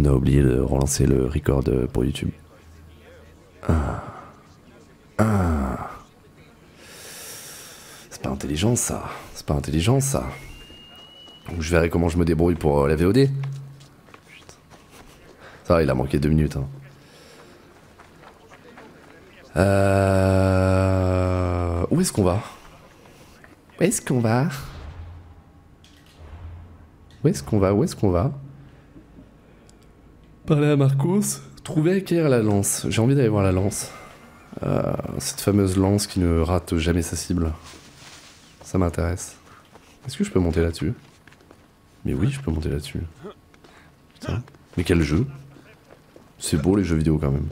a oublié de relancer le record pour YouTube. C'est pas intelligent ça. C'est pas intelligent ça. Donc je verrai comment je me débrouille pour la VOD. Putain. Ça va, il a manqué 2 minutes. Hein. Où est-ce qu'on va? Où est-ce qu'on va? Où est-ce qu'on va? Où est-ce qu'on va? Parler à Marcos. Trouver acquérir la lance. J'ai envie d'aller voir la lance. Cette fameuse lance qui ne rate jamais sa cible. Ça m'intéresse. Est-ce que je peux monter là-dessus? Mais oui, je peux monter là-dessus. Putain. Mais quel jeu? C'est beau les jeux vidéo quand même.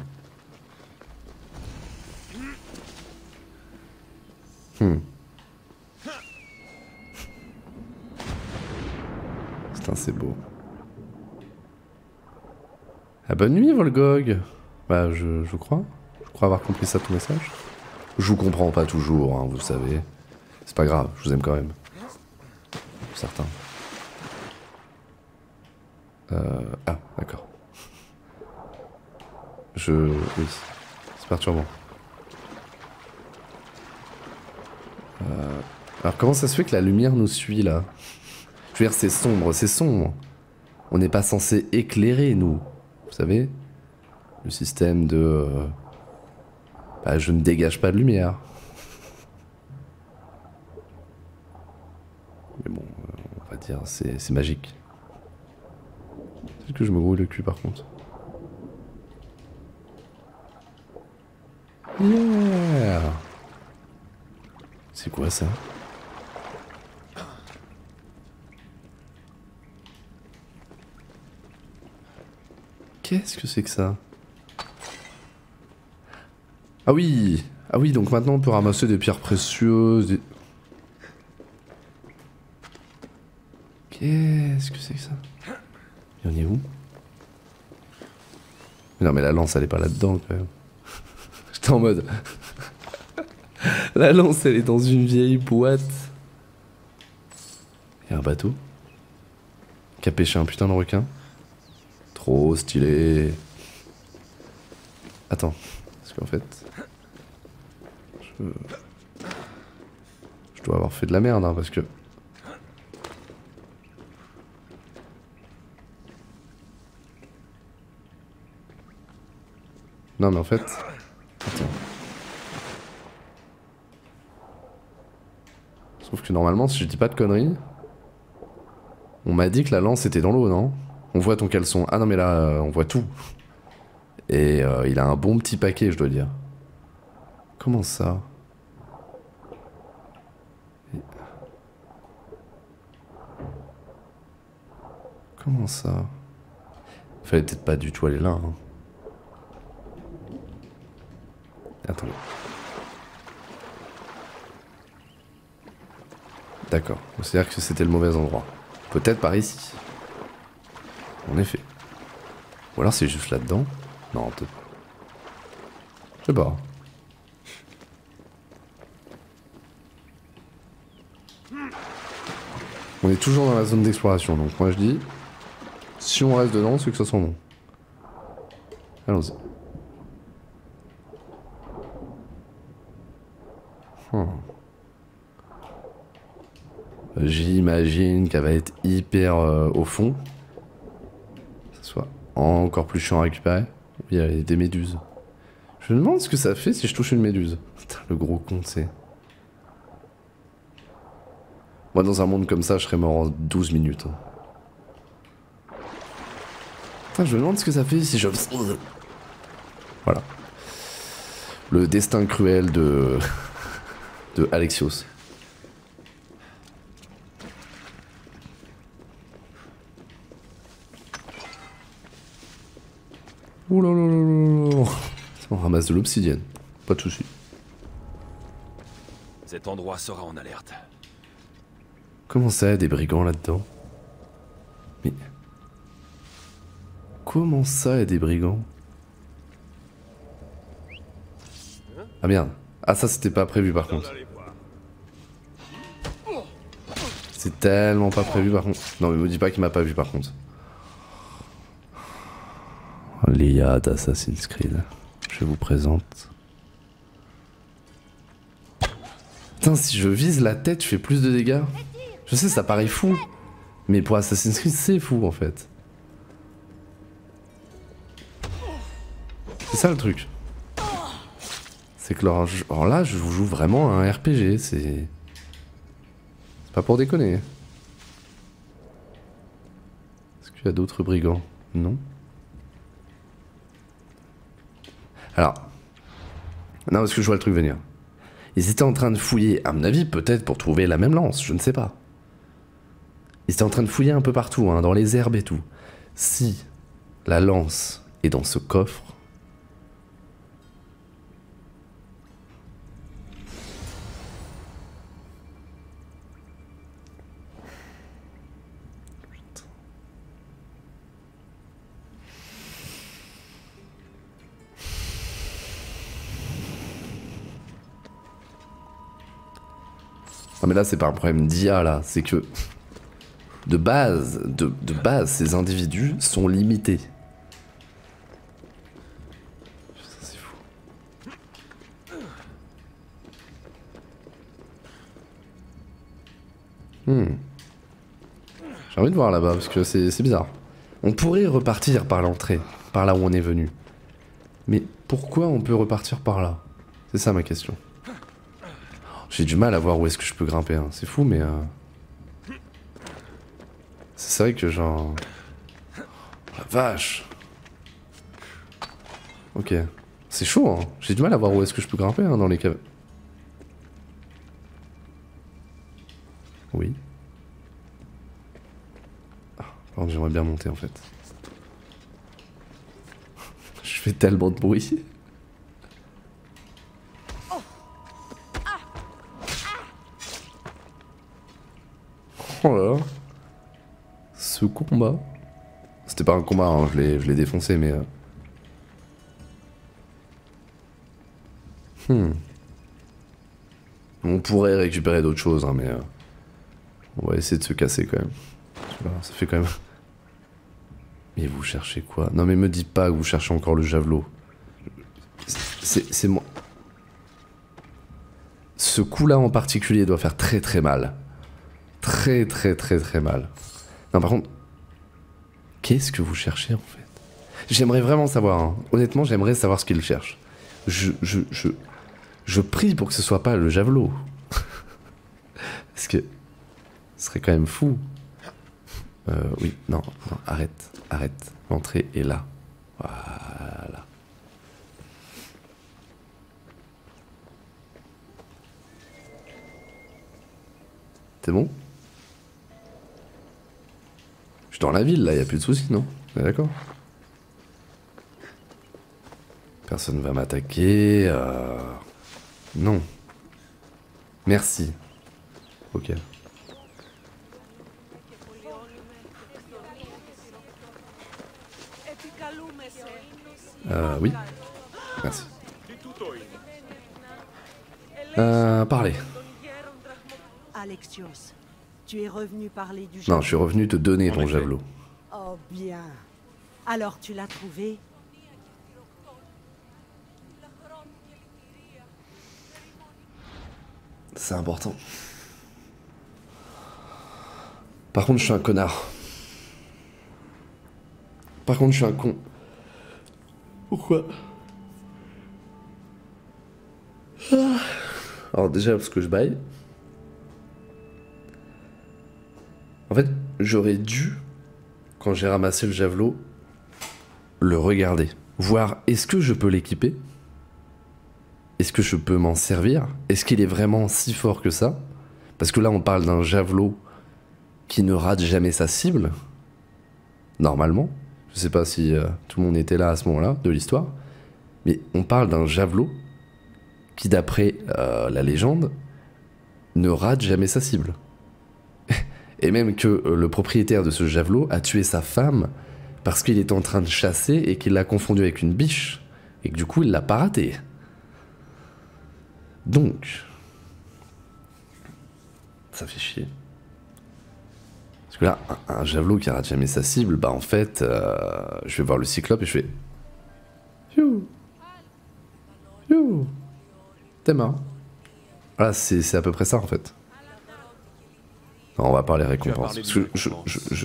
Putain, c'est beau. Ah, bonne nuit, Volgog. Bah, je crois. Je crois avoir compris ça, ton message. Je vous comprends pas toujours, hein, vous savez. C'est pas grave, je vous aime quand même. Certains. Ah, d'accord. Oui. C'est perturbant. Alors comment ça se fait que la lumière nous suit là? Je veux dire, c'est sombre, c'est sombre. On n'est pas censé éclairer, nous. Vous savez? Le système de... Bah, je ne dégage pas de lumière. Mais bon, on va dire, c'est magique. C'est que je me grouille le cul par contre. Yeah! C'est quoi ça? Qu'est-ce que c'est que ça? Ah oui! Ah oui, donc maintenant on peut ramasser des pierres précieuses, des... Qu'est-ce que c'est que ça? Il en est où? Non mais la lance elle est pas là-dedans quand même. J'étais en mode... La lance elle est dans une vieille boîte. Il y a un bateau qui a pêché un putain de requin. Trop stylé. Attends, parce qu'en fait... Je dois avoir fait de la merde, hein, parce que... Non mais en fait... Attends. Sauf que normalement, si je dis pas de conneries... On m'a dit que la lance était dans l'eau, non? On voit ton caleçon. Ah non mais là, on voit tout. Et il a un bon petit paquet, je dois dire. Comment ça? Comment ça? Fallait peut-être pas du tout aller là. Hein. Attends. D'accord. C'est-à-dire que c'était le mauvais endroit. Peut-être par ici. En effet. Ou alors c'est juste là-dedans. Non, peut-être. Je sais pas. On est toujours dans la zone d'exploration, donc moi je dis... Si on reste dedans, c'est que ça sent bon. Allons-y. J'imagine qu'elle va être hyper au fond. Que ce soit encore plus chiant à récupérer. Il y a des méduses. Je me demande ce que ça fait si je touche une méduse. Putain, le gros con, c'est... Moi, dans un monde comme ça, je serais mort en 12 minutes. Putain, je me demande ce que ça fait si je... Voilà. Le destin cruel de... de Alexios. Ouh là là là là. On ramasse de l'obsidienne. Pas de soucis. Cet endroit sera en alerte. Comment ça, y a des brigands là-dedans? Mais... Comment ça, y a des brigands? Ah merde. Ah ça, c'était pas prévu par contre. C'est tellement pas prévu par contre. Non mais me dis pas qu'il m'a pas vu par contre. L'IA d'Assassin's Creed. Je vous présente. Putain, si je vise la tête, je fais plus de dégâts. Je sais, ça paraît fou. Mais pour Assassin's Creed, c'est fou en fait. C'est ça le truc. C'est que alors là, je vous joue vraiment un RPG. C'est pas pour déconner. Est-ce qu'il y a d'autres brigands? Non. Alors. Non, parce que je vois le truc venir. Ils étaient en train de fouiller, à mon avis, peut-être pour trouver la même lance, je ne sais pas. Ils étaient en train de fouiller un peu partout, hein, dans les herbes et tout. Si la lance est dans ce coffre... Non mais là c'est pas un problème d'IA là, c'est que de base, ces individus sont limités. Putain, c'est fou. J'ai envie de voir là-bas parce que c'est bizarre. On pourrait repartir par l'entrée, par là où on est venu. Mais pourquoi on peut repartir par là? C'est ça ma question. J'ai du mal à voir où est-ce que je peux grimper, hein. C'est fou mais... C'est vrai que genre... La vache. Ok. C'est chaud hein. J'ai du mal à voir où est-ce que je peux grimper hein, dans les caves. Oui. Ah, par contre j'aimerais bien monter en fait. Je fais tellement de bruit. Oh là là. Ce combat. C'était pas un combat, hein, je l'ai défoncé, mais... On pourrait récupérer d'autres choses, hein, mais... On va essayer de se casser quand même. Voilà, ça fait quand même... Mais vous cherchez quoi? Non mais me dites pas que vous cherchez encore le javelot. C'est moi... Ce coup-là en particulier doit faire très très mal. Très mal. Non par contre... Qu'est-ce que vous cherchez en fait? J'aimerais vraiment savoir, hein. Honnêtement j'aimerais savoir ce qu'il cherche. Je prie pour que ce soit pas le javelot. Parce que... Ce serait quand même fou. Oui, non, arrête. L'entrée est là. Voilà. C'est bon? Je suis dans la ville là, y a plus de soucis, non? On est d'accord? Personne va m'attaquer. Non. Merci. Ok. Oui. Merci. Parlez. Alexios, tu es revenu parler du javelot. Non, je suis revenu te donner ton javelot. Oh bien. Alors tu l'as trouvé? C'est important. Par contre, je suis un connard. Par contre, je suis un con. Pourquoi? Alors déjà, parce que je baille. En fait, j'aurais dû, quand j'ai ramassé le javelot, le regarder. Voir, est-ce que je peux l'équiper? Est-ce que je peux m'en servir? Est-ce qu'il est vraiment si fort que ça? Parce que là, on parle d'un javelot qui ne rate jamais sa cible. Normalement. Je sais pas si tout le monde était là à ce moment-là de l'histoire. Mais on parle d'un javelot qui, d'après la légende, ne rate jamais sa cible. Et même que le propriétaire de ce javelot a tué sa femme parce qu'il était en train de chasser et qu'il l'a confondu avec une biche. Et que du coup, il l'a pas raté. Donc... Ça fait chier. Parce que là, un javelot qui rate jamais sa cible, bah en fait, je vais voir le cyclope et je fais... You. You. T'es mort. Voilà, c'est à peu près ça en fait. Non, on va pas les récompenses. Parce que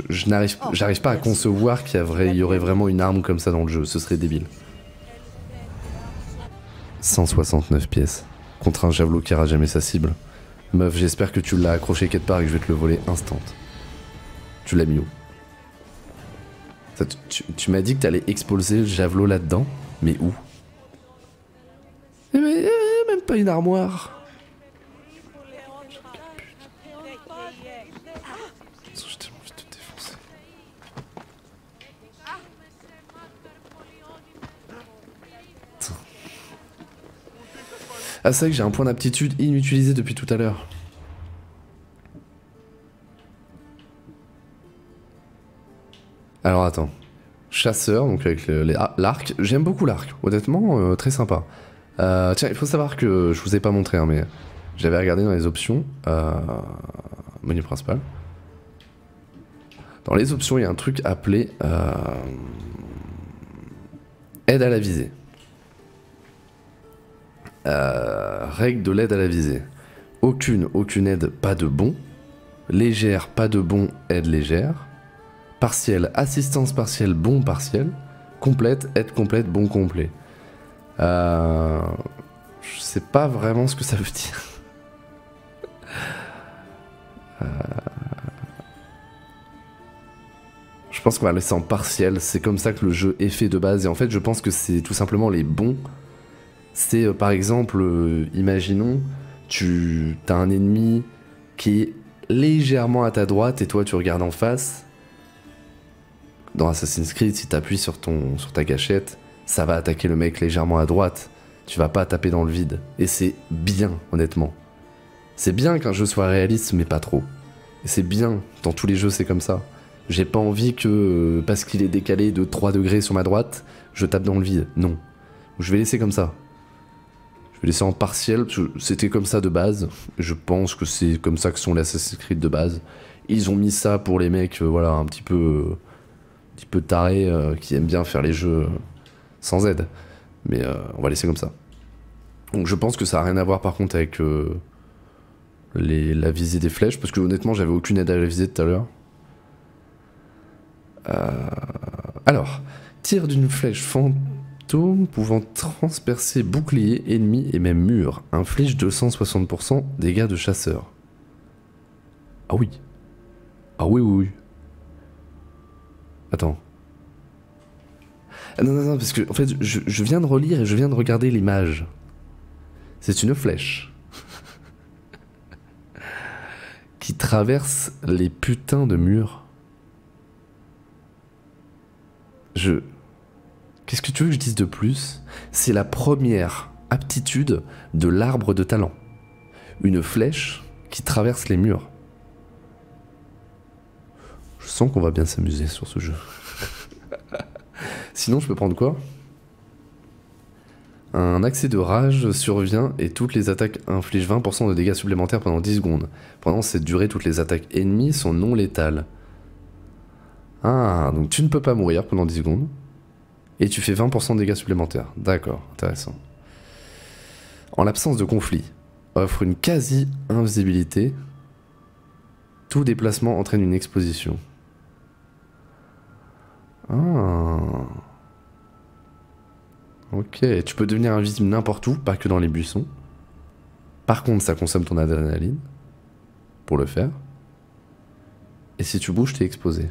j'arrive pas à concevoir qu'il y aurait vraiment une arme comme ça dans le jeu. Ce serait débile. 169 pièces. Contre un javelot qui ira jamais sa cible. Meuf, j'espère que tu l'as accroché quelque part et que je vais te le voler instant. Tu l'as mis où? Ça, tu m'as dit que t'allais exploser le javelot là-dedans? Mais où? Mais même pas une armoire. J'ai tellement envie de te défoncer. Ah, c'est vrai que j'ai un point d'aptitude inutilisé depuis tout à l'heure. Alors attends. Chasseur, donc avec l'arc. J'aime beaucoup l'arc, honnêtement, très sympa. Tiens, il faut savoir que je vous ai pas montré, hein, mais j'avais regardé dans les options. Menu principal. Dans les options, il y a un truc appelé aide à la visée. Règle de l'aide à la visée. Aucune aide, pas de bon. Légère, pas de bon, aide légère. Partiel, assistance partielle, bon partiel. Complète, aide complète, bon complet. Je sais pas vraiment ce que ça veut dire. Je pense qu'on va laisser en partiel. C'est comme ça que le jeu est fait de base. Et en fait, je pense que c'est tout simplement les bons. C'est par exemple, imaginons, tu as un ennemi qui est légèrement à ta droite et toi tu regardes en face. Dans Assassin's Creed, si tu appuies sur ta gâchette, ça va attaquer le mec légèrement à droite. Tu vas pas taper dans le vide. Et c'est bien, honnêtement. C'est bien qu'un jeu soit réaliste, mais pas trop. Et c'est bien, dans tous les jeux c'est comme ça. J'ai pas envie que, parce qu'il est décalé de 3 degrés sur ma droite, je tape dans le vide. Non. Je vais laisser comme ça. Je vais laisser en partiel, parce que c'était comme ça de base. Je pense que c'est comme ça que sont les Assassin's Creed de base. Ils ont mis ça pour les mecs, voilà, un petit peu tarés, qui aiment bien faire les jeux sans aide. Mais on va laisser comme ça. Donc je pense que ça a rien à voir par contre avec la visée des flèches, parce que honnêtement j'avais aucune aide à la visée tout à l'heure. Alors, tir d'une flèche fantôme pouvant transpercer bouclier, ennemi et même mur. Inflige 260% dégâts de chasseur. Ah oui. Ah oui, oui, oui. Attends. Ah non, parce que en fait, je viens de relire et je viens de regarder l'image. C'est une flèche qui traverse les putains de murs. Qu'est-ce que tu veux que je dise de plus? C'est la première aptitude de l'arbre de talent. Une flèche qui traverse les murs. Je sens qu'on va bien s'amuser sur ce jeu. Sinon, je peux prendre quoi? Un accès de rage survient et toutes les attaques infligent 20% de dégâts supplémentaires pendant 10 secondes. Pendant cette durée, toutes les attaques ennemies sont non létales. Ah, donc tu ne peux pas mourir pendant 10 secondes. Et tu fais 20% de dégâts supplémentaires. D'accord, intéressant. En l'absence de conflit, offre une quasi-invisibilité. Tout déplacement entraîne une exposition. Ah. Ok, tu peux devenir invisible n'importe où, pas que dans les buissons. Par contre, ça consomme ton adrénaline pour le faire. Et si tu bouges, t'es exposé.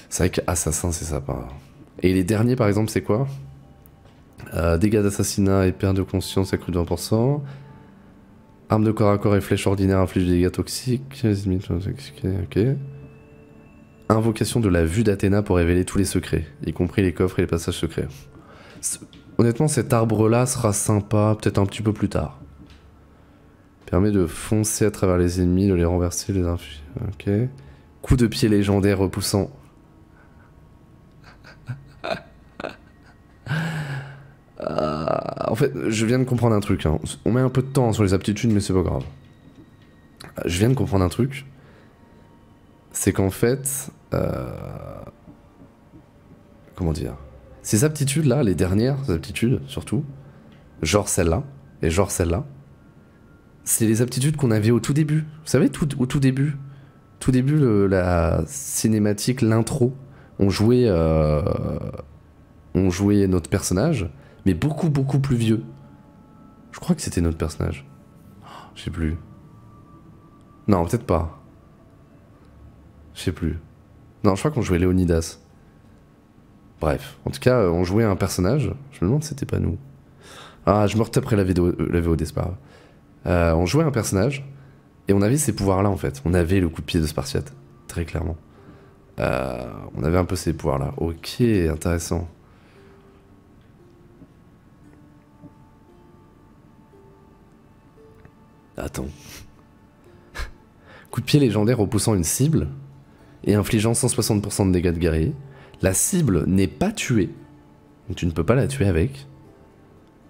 C'est vrai qu'assassin, c'est ça. Et les derniers, par exemple, c'est quoi? Dégâts d'assassinat et perte de conscience accrue de 20%. Arme de corps à corps et flèche ordinaire inflige des dégâts toxiques. Ok. Invocation de la vue d'Athéna pour révéler tous les secrets, y compris les coffres et les passages secrets. Honnêtement, cet arbre-là sera sympa, peut-être un petit peu plus tard. Permet de foncer à travers les ennemis, de les renverser, les infuser. Ok. Coup de pied légendaire repoussant. En fait, je viens de comprendre un truc. Hein. On met un peu de temps sur les aptitudes, mais c'est pas grave. Je viens de comprendre un truc. C'est qu'en fait... comment dire? Ces aptitudes-là, les dernières aptitudes surtout, genre celle-là, et genre celle-là, c'est les aptitudes qu'on avait au tout début. Vous savez, au tout début, la cinématique, l'intro, on jouait notre personnage, mais beaucoup plus vieux. Je crois que c'était notre personnage. Je sais plus. Non, peut-être pas. Je sais plus. Non, je crois qu'on jouait Léonidas. Bref, en tout cas, on jouait un personnage. Je me demande si c'était pas nous. Ah, je me retaperai la VOD, c'est pas grave. On jouait un personnage, et on avait ces pouvoirs-là, en fait. On avait le coup de pied de Spartiate, très clairement. On avait un peu ces pouvoirs-là. Ok, intéressant. Attends. Coup de pied légendaire repoussant une cible et infligeant 160% de dégâts de guerrier. La cible n'est pas tuée, donc tu ne peux pas la tuer avec.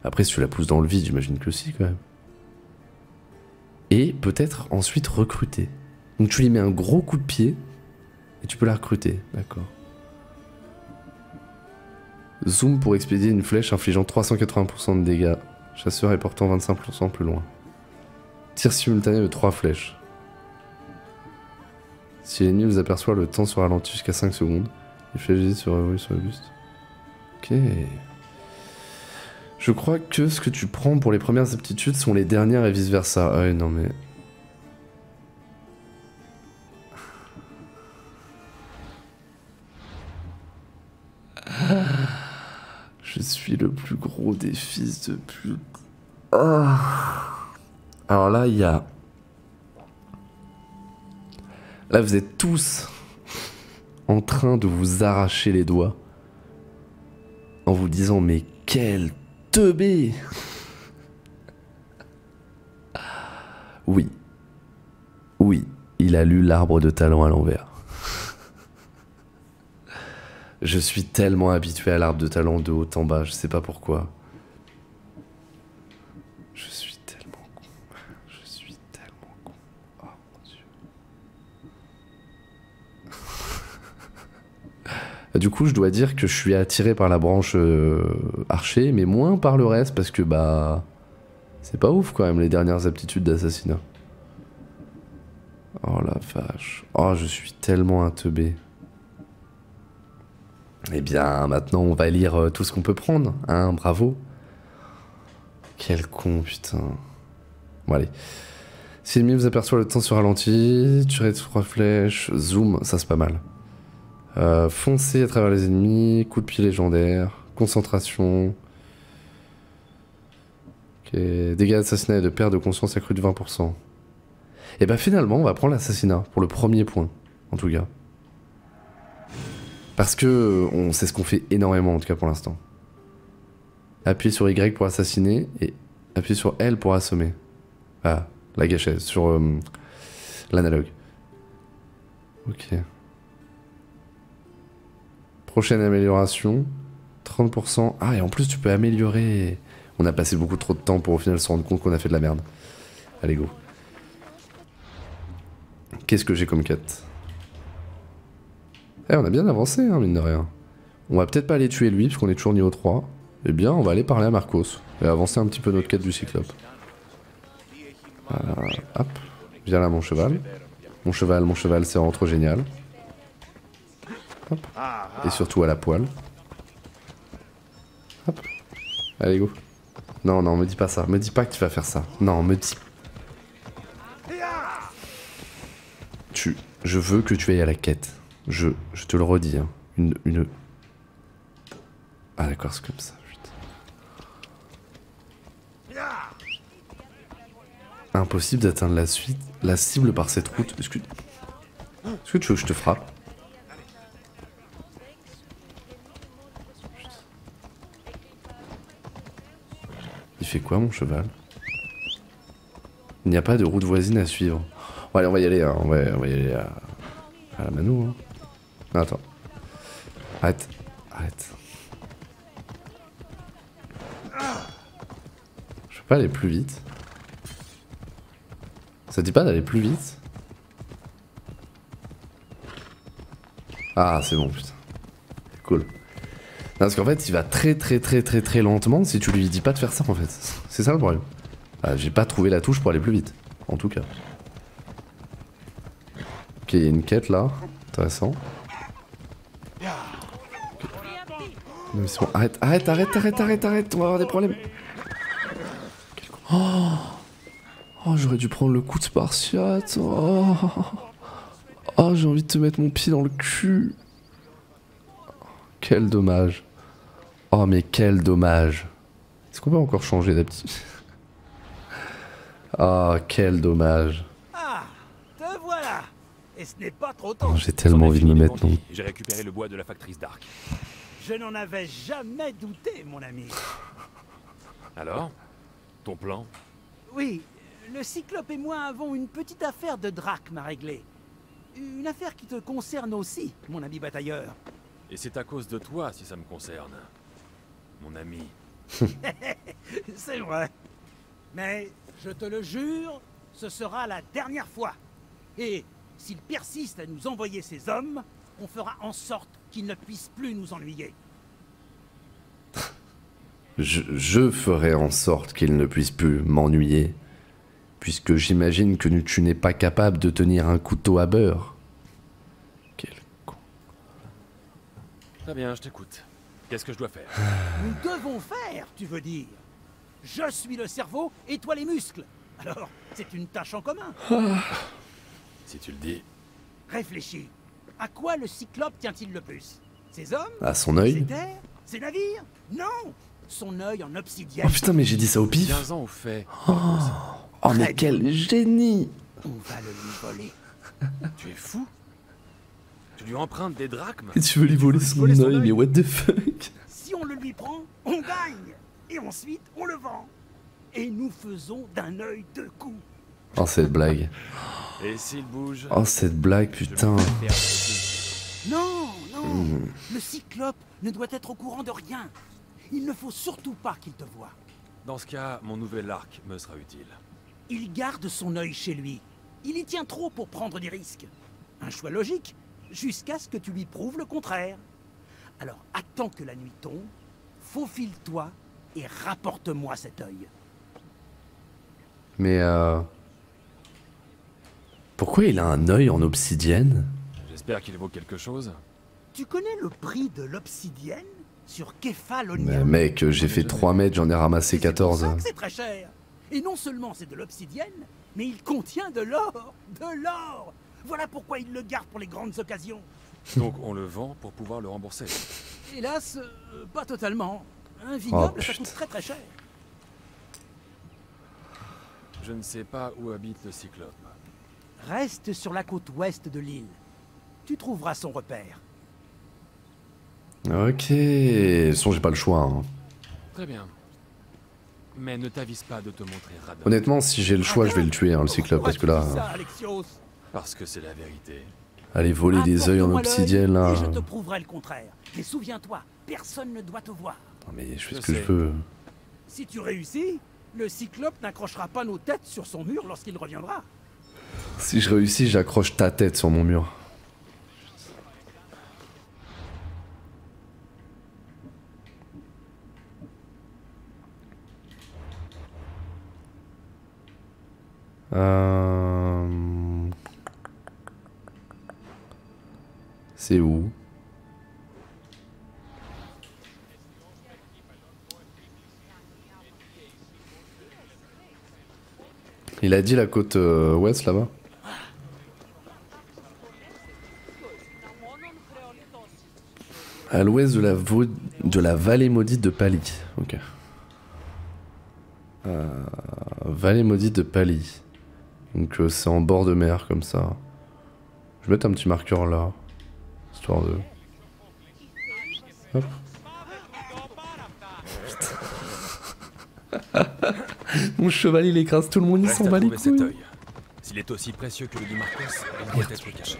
Après, si tu la pousses dans le vide, j'imagine que si, quand même. Et peut-être ensuite recruter. Donc tu lui mets un gros coup de pied et tu peux la recruter, d'accord. Zoom pour expédier une flèche infligeant 380% de dégâts. Chasseur et portant 25% plus loin. Tir simultané de 3 flèches. Si l'ennemi vous aperçoit, le temps se ralentit jusqu'à 5 secondes. Les flèches se revolent sur le buste. Ok. Je crois que ce que tu prends pour les premières aptitudes sont les dernières et vice versa. Ah ouais, non mais... Je suis le plus gros des fils de pute. Alors là, il y a... Là, vous êtes tous en train de vous arracher les doigts en vous disant mais quel teubé. Oui. Oui, il a lu l'arbre de talent à l'envers. Je suis tellement habitué à l'arbre de talent de haut en bas, je sais pas pourquoi. Je suis tellement con. Je suis tellement con. Oh mon dieu. Du coup, je dois dire que je suis attiré par la branche archer, mais moins par le reste, parce que bah... C'est pas ouf quand même, les dernières aptitudes d'assassinat. Oh la vache. Oh, je suis tellement un teubé. Eh bien, maintenant, on va lire tout ce qu'on peut prendre, hein, bravo. Quel con, putain. Bon, allez. Si l'ennemi vous aperçoit, le temps se ralentit. Tirez 3 flèches. Zoom, ça c'est pas mal. Foncez à travers les ennemis. Coup de pied légendaire. Concentration. Ok. Dégâts d'assassinat et de perte de conscience accrue de 20%. Et bah finalement, on va prendre l'assassinat pour le premier point, en tout cas. Parce que c'est ce qu'on fait énormément, en tout cas pour l'instant. Appuyez sur Y pour assassiner et appuyez sur L pour assommer. Ah, la gâchette, sur l'analogue. Ok. Prochaine amélioration, 30%. Ah, et en plus tu peux améliorer. On a passé beaucoup trop de temps pour au final se rendre compte qu'on a fait de la merde. Allez, go. Qu'est-ce que j'ai comme quête? Eh, on a bien avancé, hein, mine de rien. On va peut-être pas aller tuer lui, parce qu'on est toujours niveau 3. Eh bien, on va aller parler à Marcos. Et avancer un petit peu notre quête du cyclope. Hop. Viens là, mon cheval. Mon cheval, c'est vraiment trop génial. Hop. Et surtout à la poêle. Hop. Allez, go. Non, non, me dis pas ça. Me dis pas que tu vas faire ça. Non, me dis... Je veux que tu ailles à la quête. Je te le redis, hein. Une... Ah d'accord, c'est comme ça, putain. Impossible d'atteindre la cible par cette route. Est-ce que tu veux que je te frappe? Il fait quoi, mon cheval? Il n'y a pas de route voisine à suivre. Bon, allez, on va y aller, hein. On va y aller à la mano, hein. Non, attends. Arrête. Arrête. Je peux pas aller plus vite. Ça te dit pas d'aller plus vite? Ah, c'est bon, putain. Cool. Parce qu'en fait, il va très lentement si tu lui dis pas de faire ça en fait. C'est ça le problème. Ah, j'ai pas trouvé la touche pour aller plus vite, en tout cas. Ok, il y a une quête là, intéressant. Non, mais c'est bon. Arrête, on va avoir des problèmes. Oh, j'aurais dû prendre le coup de Spartiate. Oh, j'ai envie de te mettre mon pied dans le cul. Quel dommage. Oh, mais quel dommage. Est-ce qu'on peut encore changer d'habitude? Ah, quel dommage. Ah, te voilà. Et ce n'est pas trop tôt. Oh, j'ai tellement envie de me mettre non. J'ai récupéré le bois de la factrice d'Arc. Je n'en avais jamais douté, mon ami. Alors, ton plan? Oui, le Cyclope et moi avons une petite affaire de drachme à régler. Une affaire qui te concerne aussi, mon ami batailleur. Et c'est à cause de toi si ça me concerne, mon ami. C'est vrai. Mais, je te le jure, ce sera la dernière fois. Et s'il persiste à nous envoyer ses hommes, on fera en sorte qu'il ne puisse plus nous ennuyer. Je ferai en sorte qu'il ne puisse plus m'ennuyer. Puisque j'imagine que tu n'es pas capable de tenir un couteau à beurre. Quel con. Très bien, je t'écoute. Qu'est-ce que je dois faire? Nous devons faire, tu veux dire. Je suis le cerveau et toi les muscles. Alors, c'est une tâche en commun. Si tu le dis. Réfléchis. À quoi le Cyclope tient-il le plus? Ses hommes? À son Ses œil. terres? Ses navires? Non. Son œil en obsidienne. Oh putain, mais j'ai dit ça au pif. Viens-en au fait. Oh mais quel génie. On va le lui voler. Tu es fou? Tu lui empruntes des drachmes? Et tu veux lui voler son œil, mais what the fuck? Si on le lui prend, on gagne. Et ensuite, on le vend. Et nous faisons d'un œil deux coups. Oh cette blague. Et s'il bouge? Oh cette blague, putain. Non, non. Le Cyclope ne doit être au courant de rien. Il ne faut surtout pas qu'il te voie. Dans ce cas, mon nouvel arc me sera utile. Il garde son œil chez lui. Il y tient trop pour prendre des risques. Un choix logique, jusqu'à ce que tu lui prouves le contraire. Alors attends que la nuit tombe, faufile-toi et rapporte-moi cet œil. Mais pourquoi il a un œil en obsidienne? J'espère qu'il vaut quelque chose. Tu connais le prix de l'obsidienne sur Mais Kefalonia? mec, j'ai fait 3 mètres, j'en ai ramassé 14. C'est pour ça que c'est très cher. Et non seulement c'est de l'obsidienne, mais il contient de l'or. De l'or. Voilà pourquoi il le garde pour les grandes occasions. Donc on le vend pour pouvoir le rembourser. Hélas, pas totalement. Un vignoble, ça putain. coûte très très cher. Je ne sais pas où habite le Cyclope. Reste sur la côte ouest de l'île. Tu trouveras son repère. Ok, de toute façon j'ai pas le choix. Hein. Très bien. Mais ne t'avise pas de te montrer radin. Honnêtement, si j'ai le choix, je vais le tuer, hein, le cyclope, parce que là, Pourquoi tu dis ça, Alexios? Parce que c'est la vérité. aller voler des œils en Apporte-moi obsidienne l'œil là. et je te prouverai le contraire. Mais souviens-toi, personne ne doit te voir. Non mais je fais Je ce que je sais. veux. Si tu réussis, le Cyclope n'accrochera pas nos têtes sur son mur lorsqu'il reviendra. Si je réussis, j'accroche ta tête sur mon mur. C'est où? Il a dit la côte ouest là-bas? À l'ouest de la vallée maudite de Pali. Ok. Vallée maudite de Pali. Donc c'est en bord de mer comme ça. Je vais mettre un petit marqueur là. Histoire de... Hop. Putain. Mon cheval il écrase tout le monde, il Reste s'en à bat les trouver cet couilles. œil. S'il est aussi précieux que le dit Marcos, il doit être caché.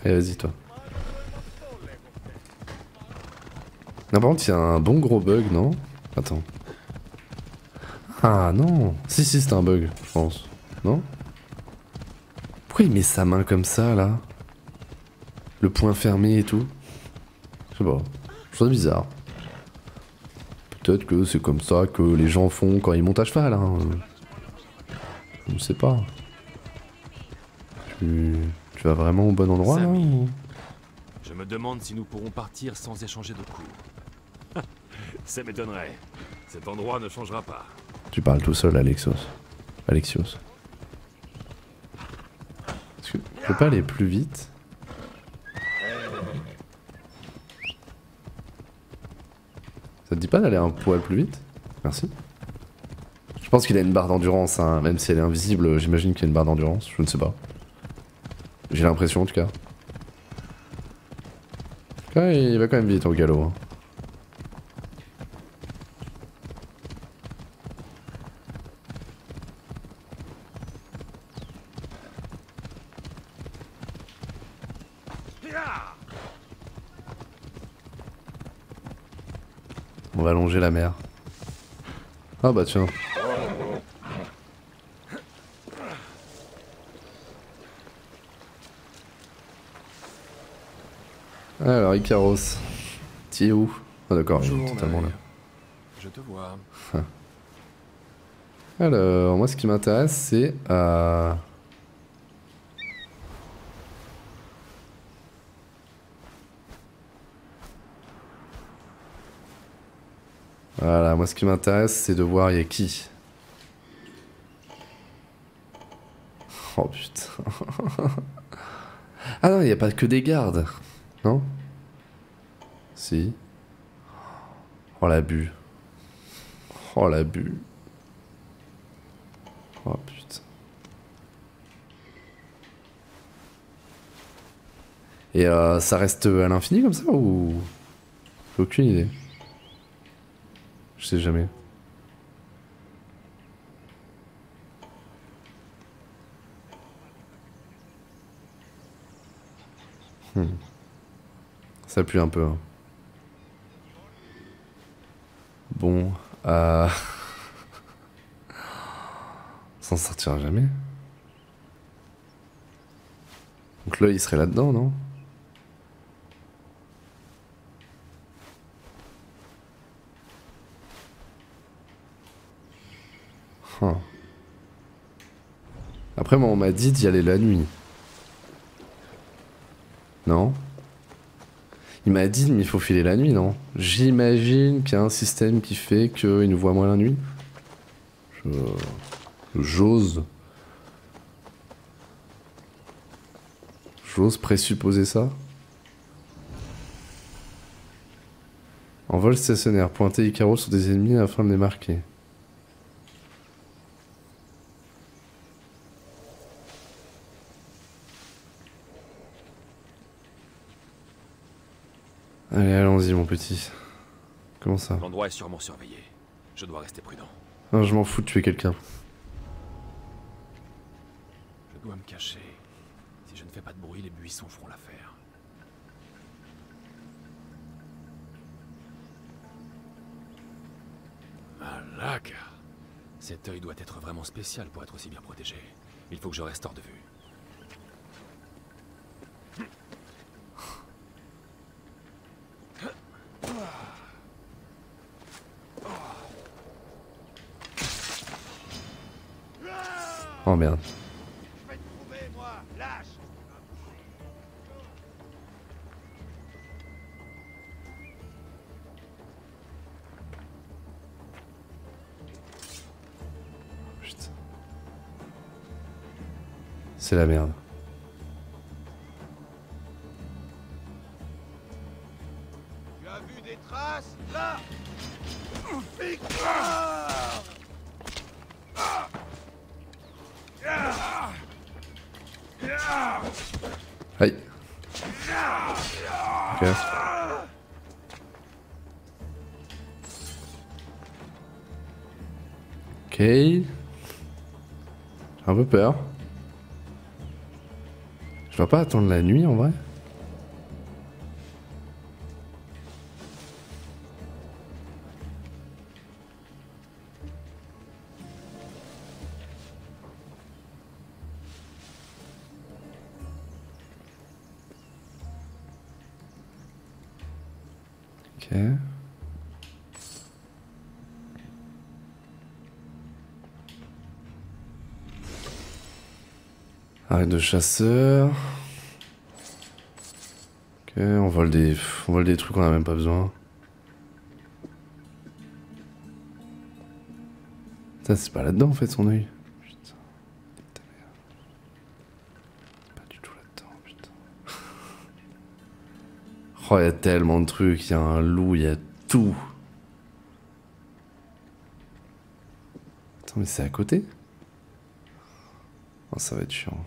Allez vas-y toi. Non par contre il y a un bon gros bug non? Attends. Ah non. Si c'est un bug je pense. Non? Pourquoi il met sa main comme ça là? Le poing fermé et tout? Je sais pas. Je trouve ça bizarre. Peut-être que c'est comme ça que les gens font quand ils montent à cheval, hein. Je ne sais pas. Tu vas vraiment au bon endroit là Samy. ou... Je me demande si nous pourrons partir sans échanger de coups. Ça m'étonnerait. Cet endroit ne changera pas. Tu parles tout seul, Alexios. Est-ce que je peux pas aller plus vite? Ça te dit pas d'aller un poil plus vite? Merci. Je pense qu'il a une barre d'endurance, hein. Même si elle est invisible, j'imagine qu'il y a une barre d'endurance, je ne sais pas. J'ai l'impression en tout cas. Ouais, il va quand même vite au galop. Hein. On va longer la mer. Ah bah tiens. Alors Icaros, t'y es où? Ah d'accord, il est totalement là. Je te vois. Alors, moi ce qui m'intéresse c'est... Voilà, moi ce qui m'intéresse c'est de voir il y a qui. Oh putain. Ah non, il n'y a pas que des gardes. Non? Si. Oh l'abus. Oh l'abus. Oh putain. Et ça reste à l'infini comme ça ou... J'ai aucune idée. Je sais jamais. Ça pue un peu. Hein. Bon, on s'en sortira jamais. Donc là, il serait là-dedans, non? Huh. Après, moi, on m'a dit d'y aller la nuit. Non? Il m'a dit, mais il faut filer la nuit, non? J'imagine qu'il y a un système qui fait qu'il nous voit moins la nuit. J'ose présupposer ça. En vol stationnaire, pointer Icaros sur des ennemis afin de les marquer. Allez, allons-y, mon petit. Comment ça? L'endroit est sûrement surveillé. Je dois rester prudent. Non, je m'en fous de tuer quelqu'un. Je dois me cacher. Si je ne fais pas de bruit, les buissons feront l'affaire. Malaka. Cet œil doit être vraiment spécial pour être aussi bien protégé. Il faut que je reste hors de vue. Oh merde. Je vais te trouver, moi, lâche. Putain. C'est la merde. Tu as vu des traces, là? Aïe. Ok. Ok. J'ai un peu peur. Je vais pas attendre la nuit en vrai. Ok. Arrête de chasseur. Ok, on vole des trucs qu'on a même pas besoin. Ça c'est pas là-dedans en fait son œil. Putain. Ta mère. Pas du tout là-dedans, putain. Oh, il y a tellement de trucs, il y a un loup, il y a tout. Attends, mais c'est à côté? Oh, ça va être chiant.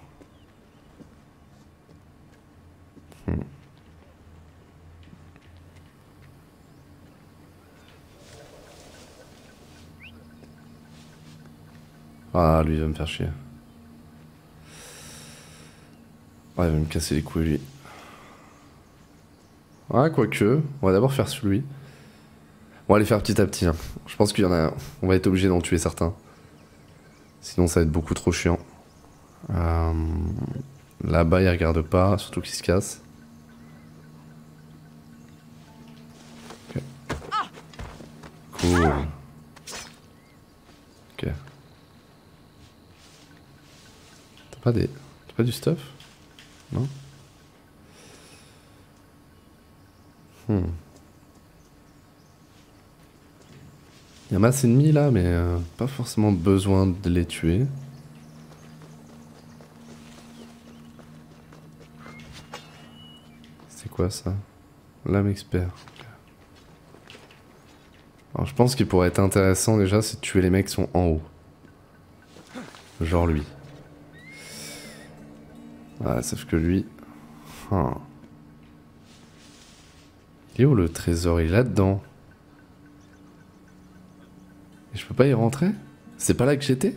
Ah, lui, il va me faire chier. Ouais, il va me casser les couilles, lui. Ouais, quoique, on va d'abord faire celui. On va les faire petit à petit. Hein. Je pense qu'il y en a... On va être obligé d'en tuer certains. Sinon, ça va être beaucoup trop chiant. Là-bas, il regarde pas, surtout qu'il se casse. Ok. Cool. Ok. T'as pas du stuff? Non? Il y a masse ennemis là, mais pas forcément besoin de les tuer. C'est quoi ça? Lame expert. Okay. Alors je pense qu'il pourrait être intéressant déjà, c'est de tuer les mecs qui sont en haut. Genre lui. Ah, sauf que lui... Ah. Il est où le trésor? Il est là-dedans. Et je peux pas y rentrer? C'est pas là que j'étais?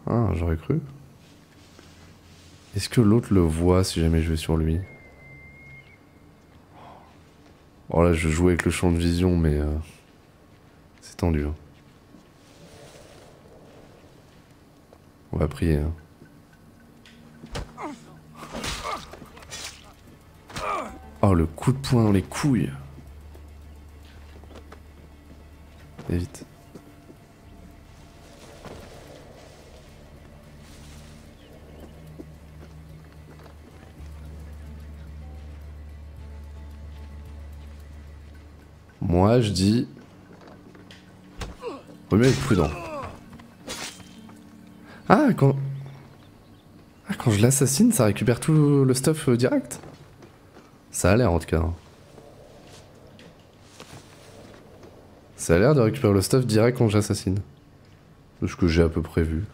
Ah, j'aurais cru. Est-ce que l'autre le voit si jamais je vais sur lui? Oh là, je joue avec le champ de vision, mais... c'est tendu. Hein. On va prier. Hein. Oh, le coup de poing dans les couilles. Et vite. Moi, je dis... Faut mieux être prudent. Ah, quand je l'assassine, ça récupère tout le stuff direct? Ça a l'air en tout cas. Ça a l'air de récupérer le stuff direct quand j'assassine. De ce que j'ai à peu près vu.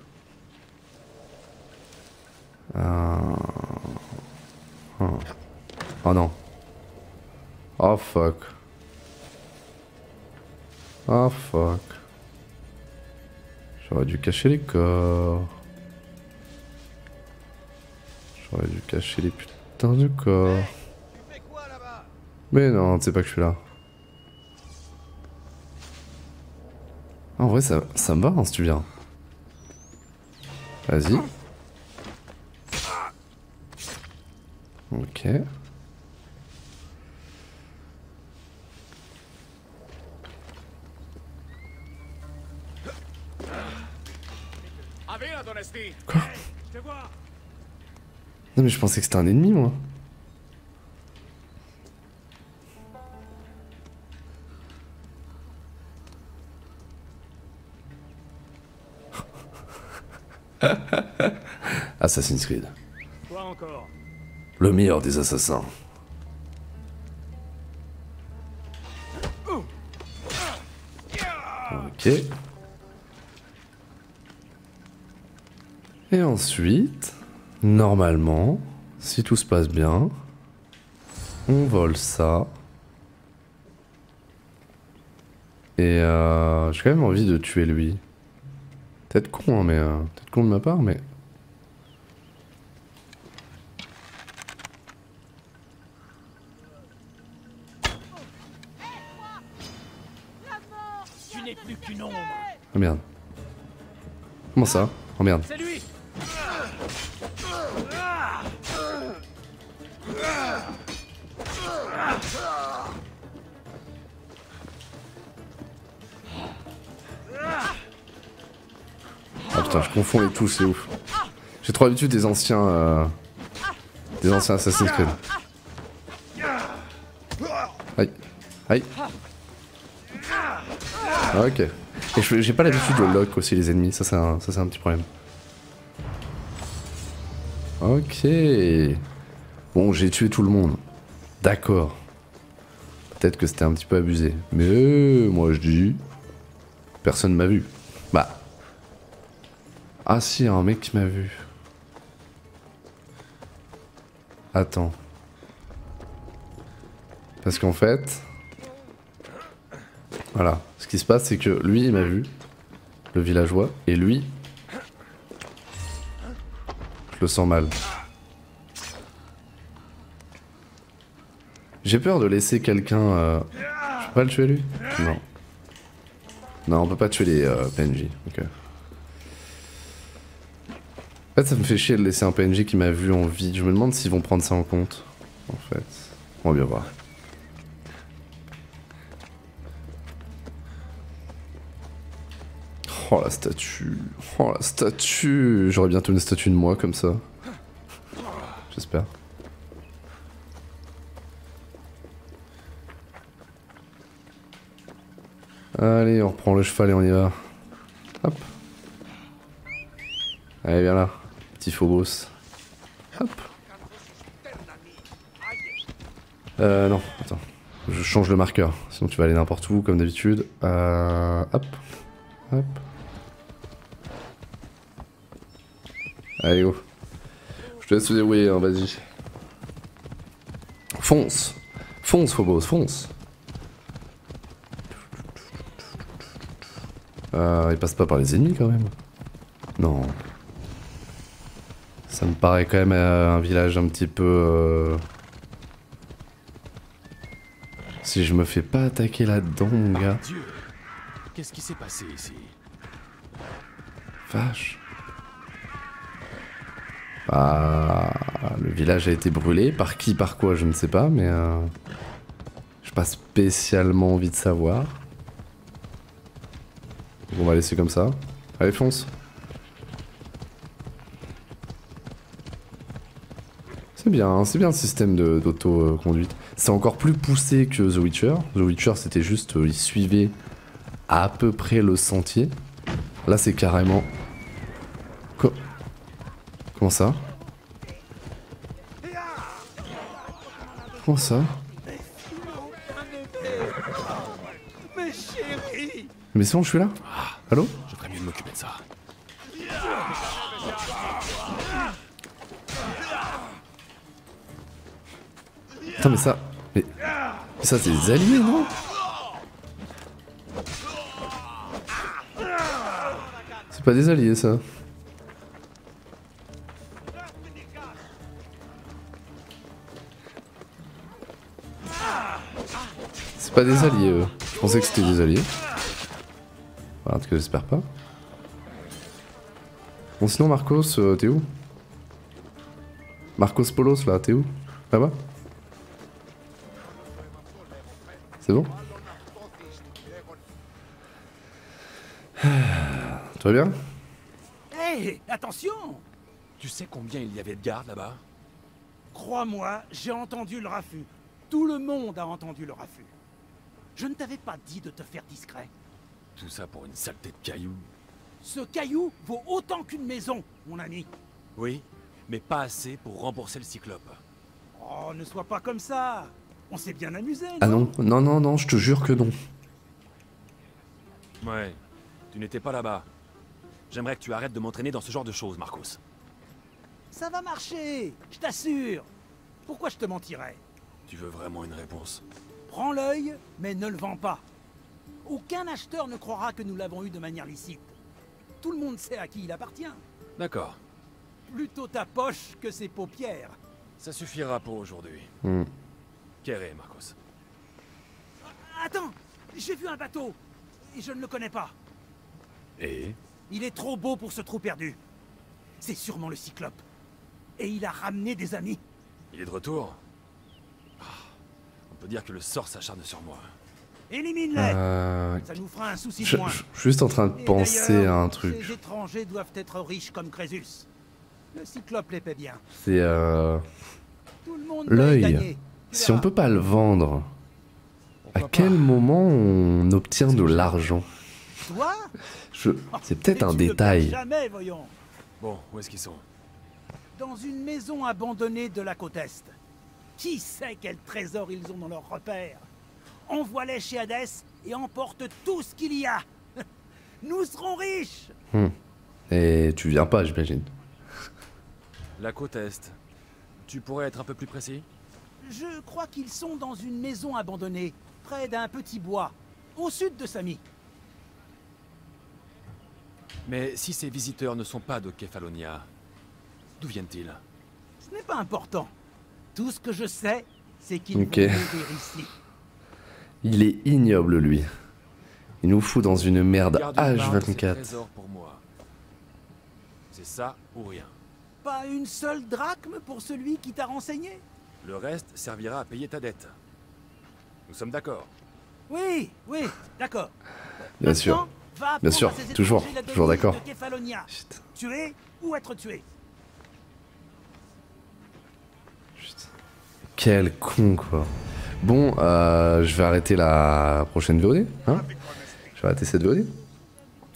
Oh non. Oh fuck. Oh fuck. J'aurais dû cacher les corps. J'aurais dû cacher les putains de corps. Mais non, tu sais pas que je suis là. En vrai, ça me va hein, si tu viens. Vas-y. Ok. Quoi? Non mais je pensais que c'était un ennemi moi. Assassin's Creed. Quoi encore? Le meilleur des assassins. Ok. Et ensuite, normalement, si tout se passe bien, on vole ça. Et j'ai quand même envie de tuer lui. Peut-être con, hein, mais peut-être con de ma part, mais... Tu n'es plus qu'une ombre. Oh merde. Comment ça? Oh merde. C'est lui. Ah putain, je confonds les touches, c'est ouf. J'ai trop l'habitude des anciens Assassin's Creed. Aïe. Aïe. Ah, ok. Et j'ai pas l'habitude de lock aussi les ennemis, ça c'est un petit problème. Ok. Bon, j'ai tué tout le monde. D'accord. Peut-être que c'était un petit peu abusé. Mais moi je dis... Personne m'a vu. Bah... Ah si, un mec qui m'a vu. Attends. Parce qu'en fait... Voilà. Ce qui se passe, c'est que lui, il m'a vu. Le villageois. Et lui... Je le sens mal. J'ai peur de laisser quelqu'un... Je peux pas le tuer lui? Non. Non, on peut pas tuer les PNJ. Ok. En fait, ça me fait chier de laisser un PNJ qui m'a vu en vie. Je me demande s'ils vont prendre ça en compte. En fait. On va bien voir. Oh la statue. Oh la statue. J'aurai bientôt une statue de moi comme ça. J'espère. Allez, on reprend le cheval et on y va. Hop. Allez, viens là. Petit Phobos. Hop. Non, attends. Je change le marqueur. Sinon tu vas aller n'importe où, comme d'habitude. Hop. Hop. Allez, go. Je te laisse te dérouiller, hein, vas-y. Fonce. Fonce, Phobos, fonce. Il passe pas par les ennemis quand même. Non. Ça me paraît quand même un village un petit peu... Si je me fais pas attaquer là-dedans, mon gars. Dieu, qu'est-ce qui s'est passé ici? Vache. Ah, le village a été brûlé. Par qui, par quoi, je ne sais pas, mais... J'ai pas spécialement envie de savoir. Donc on va laisser comme ça. Allez, fonce. C'est bien le système d'auto-conduite. C'est encore plus poussé que The Witcher. The Witcher, c'était juste, il suivait à peu près le sentier. Là, c'est carrément... Comment ça? Comment ça? Mais c'est bon, je suis là. Allô? Je ferais mieux de m'occuper de ça. Attends, mais ça... Mais ça, c'est des alliés, non? C'est pas des alliés, ça. C'est pas des alliés, eux. Je pensais que c'était des alliés. Enfin, en tout cas, j'espère pas. Bon, sinon, Marcos, t'es où? Marcos Polos, là, t'es où? Là-bas? C'est bon? Tout va bien? Hé, attention! Tu sais combien il y avait de gardes là-bas? Crois-moi, j'ai entendu le raffut. Tout le monde a entendu le raffut. Je ne t'avais pas dit de te faire discret. Tout ça pour une saleté de cailloux. Ce caillou vaut autant qu'une maison, mon ami. Oui, mais pas assez pour rembourser le cyclope. Oh, ne sois pas comme ça. On s'est bien amusé, non? Ah non, non, non, non, je te jure que non. Ouais, tu n'étais pas là-bas. J'aimerais que tu arrêtes de m'entraîner dans ce genre de choses, Marcos. Ça va marcher, je t'assure. Pourquoi je te mentirais? Tu veux vraiment une réponse? Prends l'œil, mais ne le vends pas. Aucun acheteur ne croira que nous l'avons eu de manière licite. Tout le monde sait à qui il appartient. D'accord. Plutôt ta poche que ses paupières. Ça suffira pour aujourd'hui. Kéré, Marcos. Attends, j'ai vu un bateau. Et je ne le connais pas. Et? Il est trop beau pour ce trou perdu. C'est sûrement le Cyclope. Et il a ramené des amis. Il est de retour? Ah, peut dire que le sort s'acharne sur moi. Élimine-les. Ça nous fera un souci de Je moins. suis juste en train de Et penser d'ailleurs, à un truc. Ces étrangers doivent être riches comme Crésus. Le Cyclope les paie bien. C'est Tout le monde va y l'œil. gagner. Tu Si on verras. peut pas le vendre, à Pourquoi quel pas? moment on obtient de l'argent? Toi C'est peut-être Mais un tu le détail. perds jamais, voyons. Bon, où est-ce qu'ils sont? Dans une maison abandonnée de la côte Est. Qui sait quel trésor ils ont dans leur repère? Envoie-les chez Hadès et emporte tout ce qu'il y a. Nous serons riches. Et tu viens pas, j'imagine. La côte Est. Tu pourrais être un peu plus précis? Je crois qu'ils sont dans une maison abandonnée, près d'un petit bois, au sud de Samy. Mais si ces visiteurs ne sont pas de Kefalonia, d'où viennent-ils? Ce n'est pas important. Tout ce que je sais, c'est qu'ils Ok. vont mourir ici. Il est ignoble, lui. Il nous fout dans une merde Garde une part de ces H24. trésors pour moi. C'est ça ou rien. Pas une seule drachme pour celui qui t'a renseigné? Le reste servira à payer ta dette. Nous sommes d'accord. Oui, d'accord. Bien sûr. Maintenant, va Bien apprendre sûr, à ces toujours, étrangers la toujours devise d'accord. de Kefalonia. Chut, Tuer ou être tué. chut. Quel con, quoi. Bon, je vais arrêter la prochaine VOD. Hein, je vais arrêter cette VOD.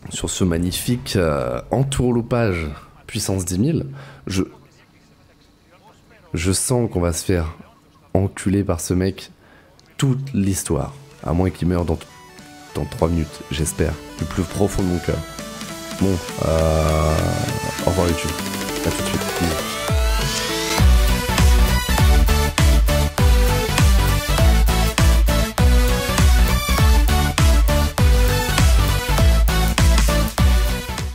Sur ce magnifique entourloupage puissance 10 000. Je sens qu'on va se faire enculer par ce mec toute l'histoire. À moins qu'il meure dans 3 minutes, j'espère. Du plus profond de mon cœur. Bon, au revoir YouTube.